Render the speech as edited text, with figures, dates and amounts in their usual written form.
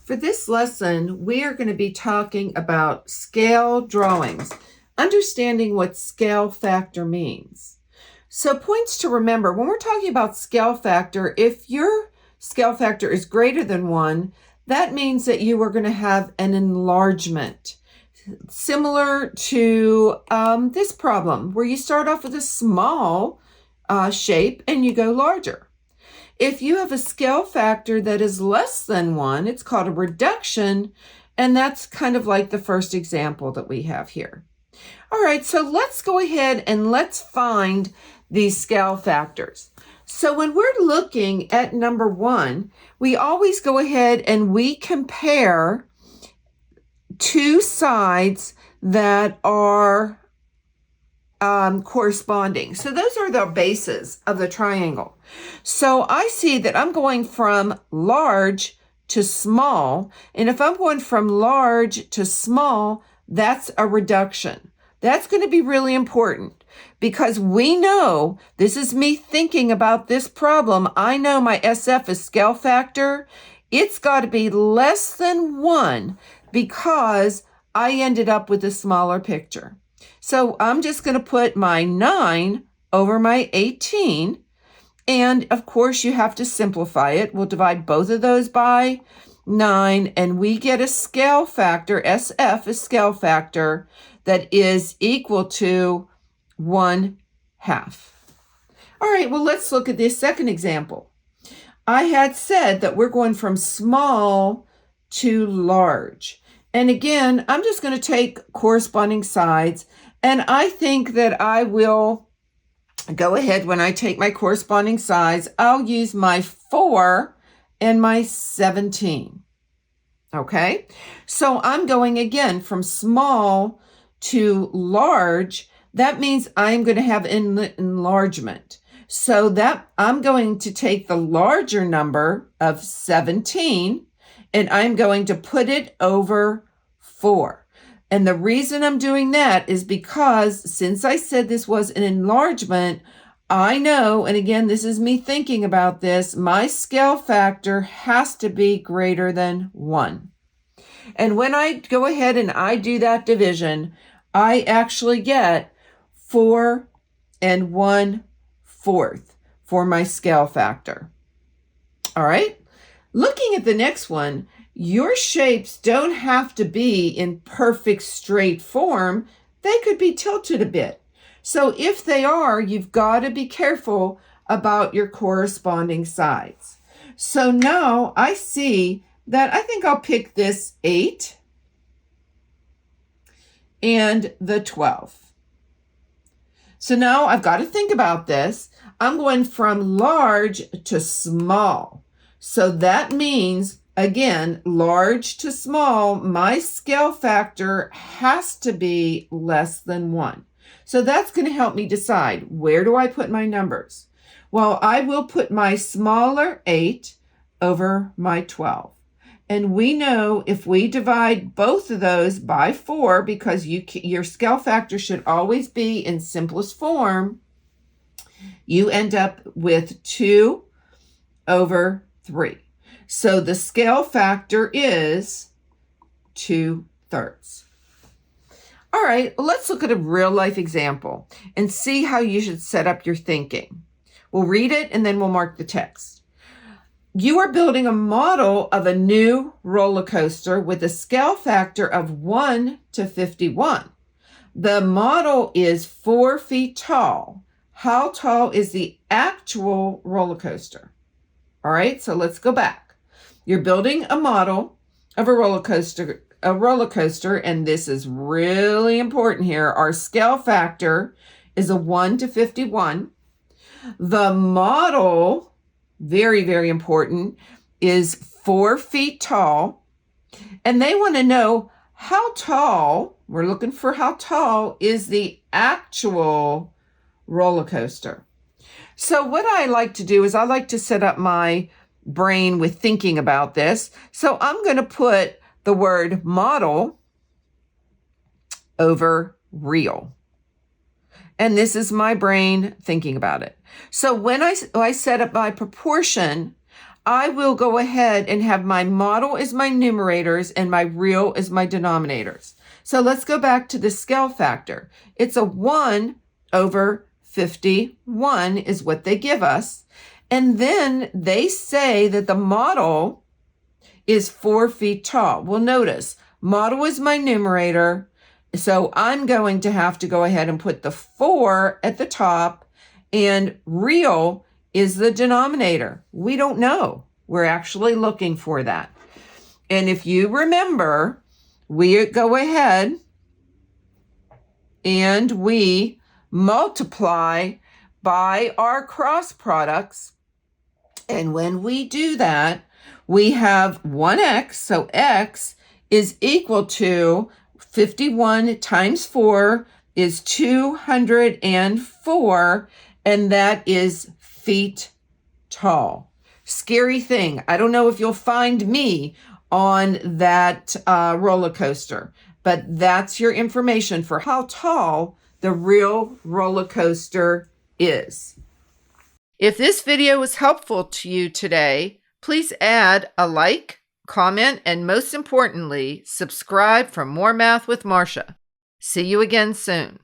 For this lesson, we are going to be talking about scale drawings, understanding what scale factor means. So points to remember, when we're talking about scale factor, if your scale factor is greater than 1, that means that you are going to have an enlargement. Similar to this problem, where you start off with a small shape and you go larger. If you have a scale factor that is less than 1, it's called a reduction, and that's kind of like the first example that we have here. All right, so let's go ahead and let's find these scale factors. So when we're looking at number 1, we always go ahead and we compare two sides that are corresponding. So those are the bases of the triangle. So I see that I'm going from large to small. And if I'm going from large to small, that's a reduction. That's going to be really important because we know, this is me thinking about this problem, I know my SF is scale factor. It's got to be less than 1 because I ended up with a smaller picture. So I'm just going to put my 9 over my 18. And of course, you have to simplify it. We'll divide both of those by 9, and we get a scale factor, SF is scale factor, that is equal to 1/2. All right, well, let's look at this second example. I had said that we're going from small to large. And again, I'm just going to take corresponding sides, and I think that I will go ahead when I take my corresponding sides, I'll use my 4 and my 17. Okay, so I'm going again from small to large. That means I'm going to have enlargement. So that I'm going to take the larger number of 17 and I'm going to put it over 4. And the reason I'm doing that is because since I said this was an enlargement, I know, and again, this is me thinking about this, my scale factor has to be greater than 1. And when I go ahead and I do that division, I actually get 4 and 1/4 for my scale factor. All right. Looking at the next one, your shapes don't have to be in perfect straight form. They could be tilted a bit. So if they are, you've got to be careful about your corresponding sides. So now I see that I think I'll pick this 8 and the 12. So now I've got to think about this. I'm going from large to small. So that means, again, large to small, my scale factor has to be less than 1. So that's going to help me decide, where do I put my numbers? Well, I will put my smaller 8 over my 12. And we know if we divide both of those by 4, because your scale factor should always be in simplest form, you end up with 2 over 3. So the scale factor is 2/3. All right, let's look at a real life example and see how you should set up your thinking. We'll read it and then we'll mark the text. You are building a model of a new roller coaster with a scale factor of 1 to 51. The model is 4 feet tall. How tall is the actual roller coaster? All right, so let's go back. You're building a model of a roller coaster, and this is really important here. Our scale factor is a 1 to 51. The model, very, very important, is 4 feet tall. And they want to know how tall, we're looking for how tall is the actual roller coaster. So what I like to do is I like to set up my brain with thinking about this. So I'm going to put the word model over real. And this is my brain thinking about it. So when I set up my proportion, I will go ahead and have my model as my numerators and my real as my denominators. So let's go back to the scale factor. It's a 1 over 51 is what they give us. And then they say that the model is 4 feet tall. Well, notice, model is my numerator. So I'm going to have to go ahead and put the 4 at the top, and real is the denominator. We don't know. We're actually looking for that. And if you remember, we go ahead and we multiply by our cross products. And when we do that, we have 1x. So x is equal to 51 times 4 is 204. And that is feet tall. Scary thing. I don't know if you'll find me on that roller coaster, but that's your information for how tall the real roller coaster is. If this video was helpful to you today, please add a like, comment, and most importantly, subscribe for more Math with Marcia. See you again soon.